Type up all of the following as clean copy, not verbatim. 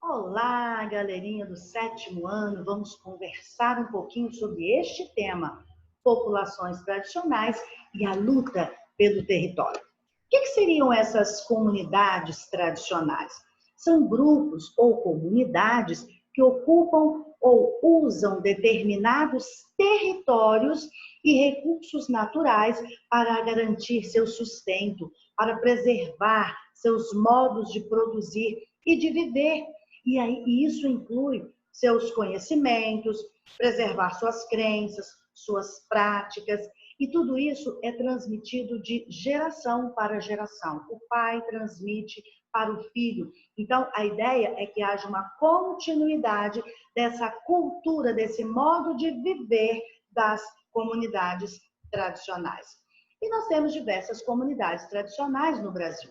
Olá, galerinha do sétimo ano, vamos conversar um pouquinho sobre este tema, populações tradicionais e a luta pelo território. O que seriam essas comunidades tradicionais? São grupos ou comunidades que ocupam ou usam determinados territórios e recursos naturais para garantir seu sustento, para preservar seus modos de produzir e de viver. E isso inclui seus conhecimentos, preservar suas crenças, suas práticas, e tudo isso é transmitido de geração para geração. O pai transmite para o filho. Então, a ideia é que haja uma continuidade dessa cultura, desse modo de viver das comunidades tradicionais. E nós temos diversas comunidades tradicionais no Brasil.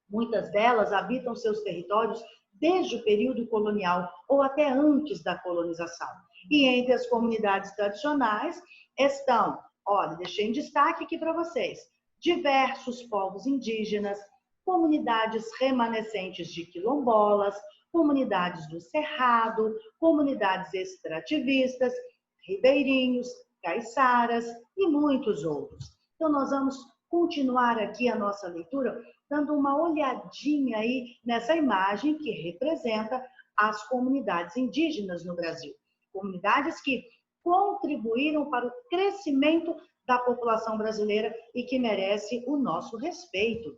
Muitas delas habitam seus territórios desde o período colonial ou até antes da colonização. E entre as comunidades tradicionais estão, olha, deixei em destaque aqui para vocês, diversos povos indígenas, comunidades remanescentes de quilombolas, comunidades do Cerrado, comunidades extrativistas, ribeirinhos, caiçaras e muitos outros. Então, nós vamos continuar aqui a nossa leitura dando uma olhadinha aí nessa imagem que representa as comunidades indígenas no Brasil. Comunidades que contribuíram para o crescimento da população brasileira e que merece o nosso respeito.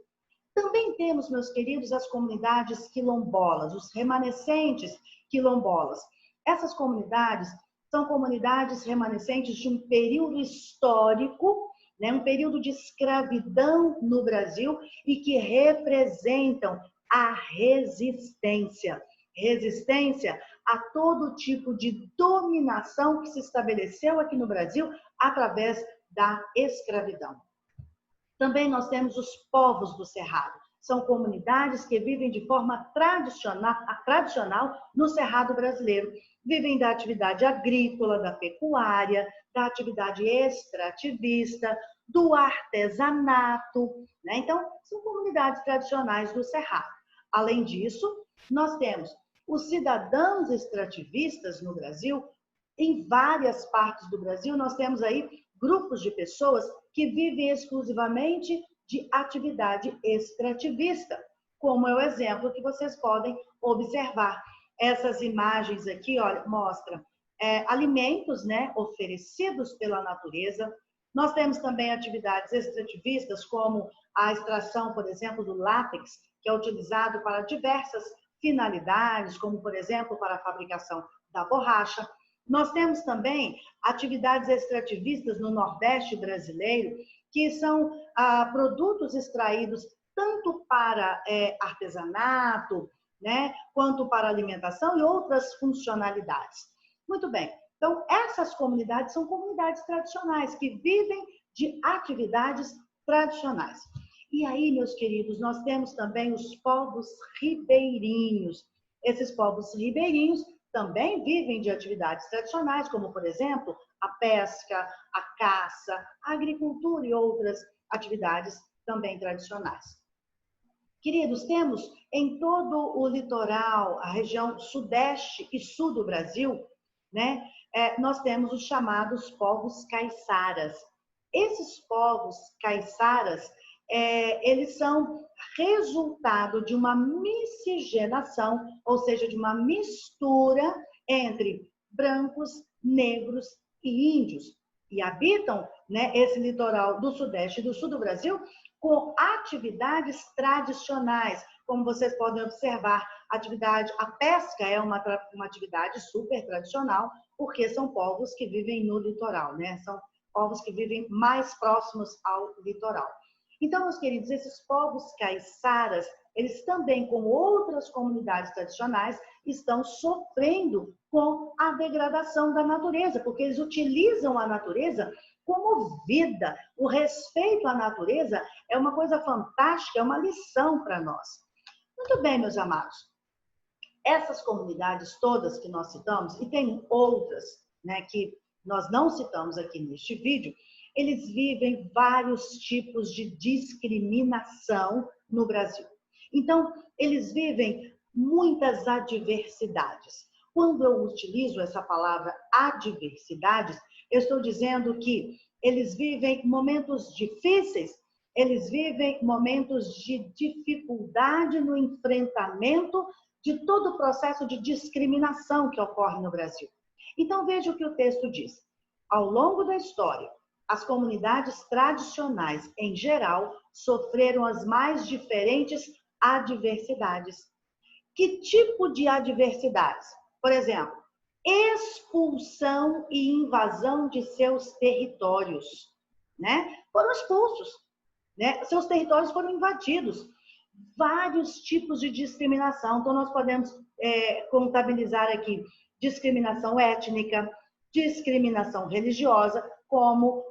Também temos, meus queridos, as comunidades quilombolas, os remanescentes quilombolas. Essas comunidades são comunidades remanescentes de um período histórico, um período de escravidão no Brasil e que representam a resistência. Resistência a todo tipo de dominação que se estabeleceu aqui no Brasil através da escravidão. Também nós temos os povos do Cerrado. São comunidades que vivem de forma tradicional no Cerrado brasileiro. Vivem da atividade agrícola, da pecuária, da atividade extrativista, do artesanato. Então, são comunidades tradicionais do Cerrado. Além disso, nós temos os cidadãos extrativistas no Brasil. Em várias partes do Brasil, nós temos aí grupos de pessoas que vivem exclusivamente de atividade extrativista, como é o exemplo que vocês podem observar. Essas imagens aqui, olha, mostram alimentos, oferecidos pela natureza. Nós temos também atividades extrativistas, como a extração, por exemplo, do látex, que é utilizado para diversas finalidades, como, por exemplo, para a fabricação da borracha. Nós temos também atividades extrativistas no Nordeste brasileiro, que são produtos extraídos tanto para artesanato, quanto para alimentação e outras funcionalidades. Muito bem, então essas comunidades são comunidades tradicionais, que vivem de atividades tradicionais. E aí, meus queridos, nós temos também os povos ribeirinhos. Esses povos ribeirinhos também vivem de atividades tradicionais, como, por exemplo, a pesca, a caça, a agricultura e outras atividades também tradicionais. Queridos, temos em todo o litoral, a região sudeste e sul do Brasil, nós temos os chamados povos caiçaras. Esses povos caiçaras, eles são resultado de uma miscigenação, ou seja, de uma mistura entre brancos, negros e índios. E habitam esse litoral do sudeste e do sul do Brasil com atividades tradicionais. Como vocês podem observar, a pesca é uma atividade super tradicional, porque são povos que vivem no litoral, São povos que vivem mais próximos ao litoral. Então, meus queridos, esses povos caiçaras, eles também, como outras comunidades tradicionais, estão sofrendo com a degradação da natureza, porque eles utilizam a natureza como vida. O respeito à natureza é uma coisa fantástica, é uma lição para nós. Muito bem, meus amados. Essas comunidades todas que nós citamos, e tem outras, que nós não citamos aqui neste vídeo, eles vivem vários tipos de discriminação no Brasil. Então, eles vivem muitas adversidades. Quando eu utilizo essa palavra adversidades, eu estou dizendo que eles vivem momentos difíceis, eles vivem momentos de dificuldade no enfrentamento de todo o processo de discriminação que ocorre no Brasil. Então, veja o que o texto diz. Ao longo da história, as comunidades tradicionais, em geral, sofreram as mais diferentes adversidades. Que tipo de adversidades? Por exemplo, expulsão e invasão de seus territórios, né? Foram expulsos, né? Seus territórios foram invadidos. Vários tipos de discriminação. Então, nós podemos contabilizar aqui discriminação étnica, discriminação religiosa como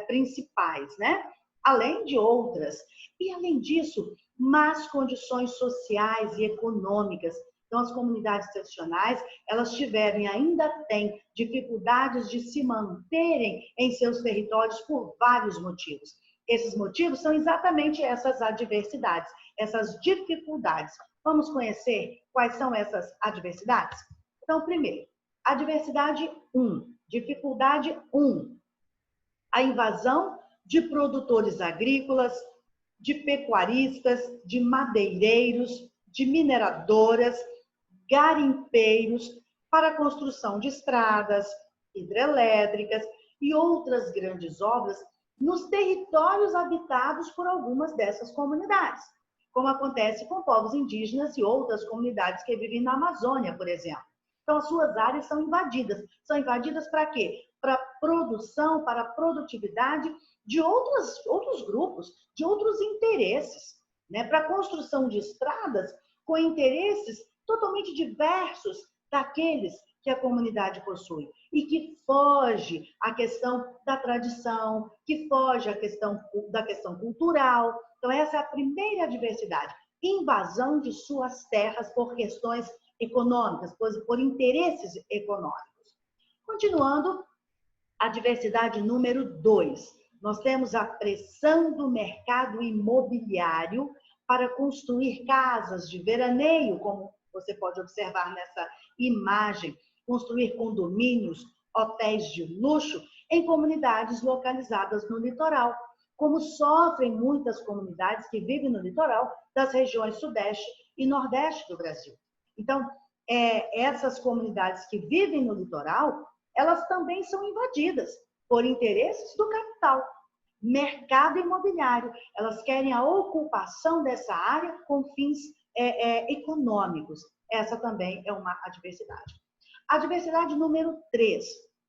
principais, né? Além de outras. E, além disso, más condições sociais e econômicas. Então, as comunidades tradicionais, elas tiveram e ainda têm dificuldades de se manterem em seus territórios por vários motivos. Esses motivos são exatamente essas adversidades, essas dificuldades. Vamos conhecer quais são essas adversidades? Então, primeiro, adversidade 1, dificuldade 1, a invasão de produtores agrícolas, de pecuaristas, de madeireiros, de mineradoras, garimpeiros, para a construção de estradas, hidrelétricas e outras grandes obras nos territórios habitados por algumas dessas comunidades, como acontece com povos indígenas e outras comunidades que vivem na Amazônia, por exemplo. Então, as suas áreas são invadidas. São invadidas para quê? Para a produção, para a produtividade de outros grupos, de outros interesses, né? Para a construção de estradas com interesses totalmente diversos daqueles que a comunidade possui e que foge à questão da tradição, que foge da questão cultural. Então, essa é a primeira adversidade, invasão de suas terras por questões econômicas, por interesses econômicos. Continuando, a adversidade número 2. Nós temos a pressão do mercado imobiliário para construir casas de veraneio, como você pode observar nessa imagem, construir condomínios, hotéis de luxo em comunidades localizadas no litoral, como sofrem muitas comunidades que vivem no litoral das regiões sudeste e nordeste do Brasil. Então, essas comunidades que vivem no litoral, elas também são invadidas por interesses do capital, mercado imobiliário. Elas querem a ocupação dessa área com fins econômicos. Essa também é uma adversidade. Adversidade número 3.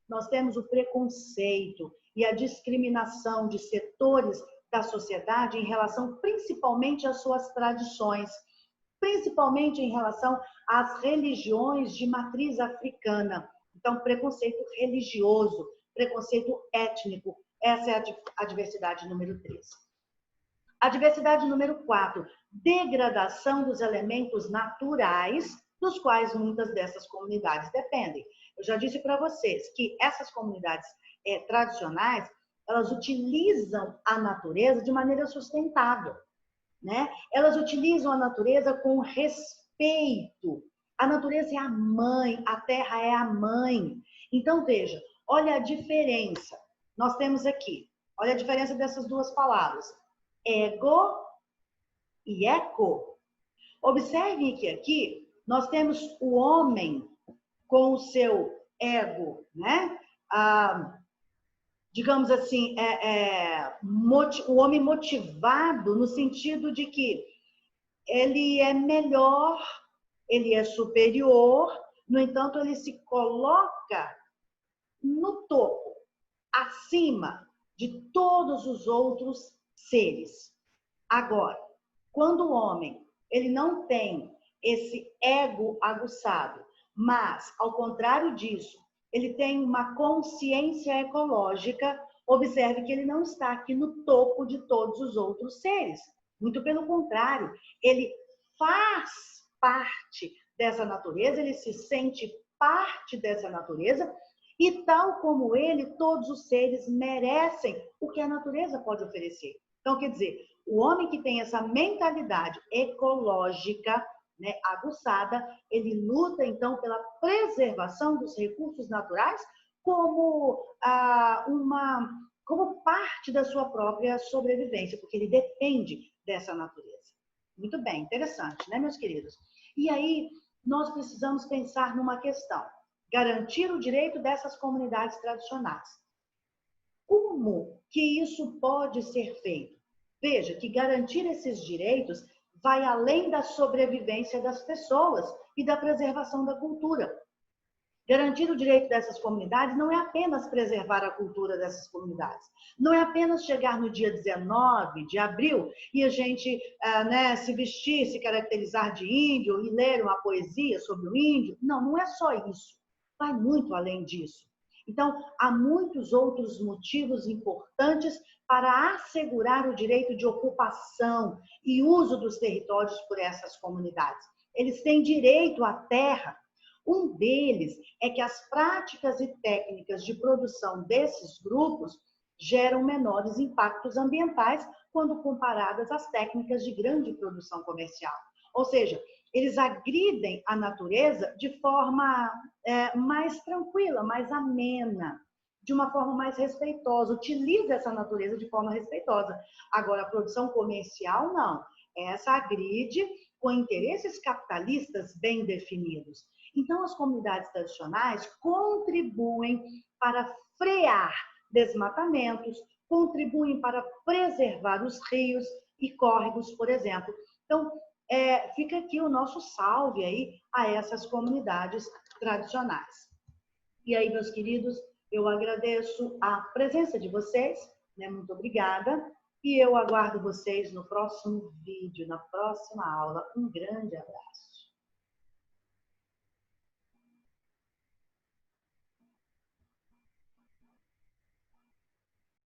Nós temos o preconceito e a discriminação de setores da sociedade em relação principalmente às suas tradições, principalmente em relação às religiões de matriz africana. Então, preconceito religioso, preconceito étnico, essa é a adversidade número 3. Adversidade número 4, degradação dos elementos naturais dos quais muitas dessas comunidades dependem. Eu já disse para vocês que essas comunidades tradicionais, elas utilizam a natureza de maneira sustentável, né? Elas utilizam a natureza com respeito. A natureza é a mãe, a terra é a mãe. Então, veja, olha a diferença. Nós temos aqui, olha a diferença dessas duas palavras. Ego e eco. Observem que aqui nós temos o homem com o seu ego, né? Digamos assim, o homem motivado no sentido de que ele é melhor, ele é superior, no entanto, ele se coloca no topo, acima de todos os outros seres. Agora, quando o homem ele não tem esse ego aguçado, mas, ao contrário disso, ele tem uma consciência ecológica, observe que ele não está aqui no topo de todos os outros seres. Muito pelo contrário, ele faz parte dessa natureza, ele se sente parte dessa natureza e, tal como ele, todos os seres merecem o que a natureza pode oferecer. Então, quer dizer, o homem que tem essa mentalidade ecológica, né, aguçada, ele luta, então, pela preservação dos recursos naturais como, como parte da sua própria sobrevivência, porque ele depende dessa natureza. Muito bem, interessante, né, meus queridos? E aí, nós precisamos pensar numa questão: garantir o direito dessas comunidades tradicionais. Como que isso pode ser feito? Veja que garantir esses direitos vai além da sobrevivência das pessoas e da preservação da cultura. Garantir o direito dessas comunidades não é apenas preservar a cultura dessas comunidades. Não é apenas chegar no dia 19 de abril e a gente se vestir, se caracterizar de índio e ler uma poesia sobre o índio. Não, não é só isso. Vai muito além disso. Então, há muitos outros motivos importantes para assegurar o direito de ocupação e uso dos territórios por essas comunidades. Eles têm direito à terra. Um deles é que as práticas e técnicas de produção desses grupos geram menores impactos ambientais quando comparadas às técnicas de grande produção comercial. Ou seja, eles agridem a natureza de forma mais tranquila, mais amena, de uma forma mais respeitosa, utiliza essa natureza de forma respeitosa. Agora, a produção comercial, não. Essa agride com interesses capitalistas bem definidos. Então, as comunidades tradicionais contribuem para frear desmatamentos, contribuem para preservar os rios e córregos, por exemplo. Então, fica aqui o nosso salve aí a essas comunidades tradicionais. E aí, meus queridos, eu agradeço a presença de vocês, né? Muito obrigada. E eu aguardo vocês no próximo vídeo, na próxima aula. Um grande abraço.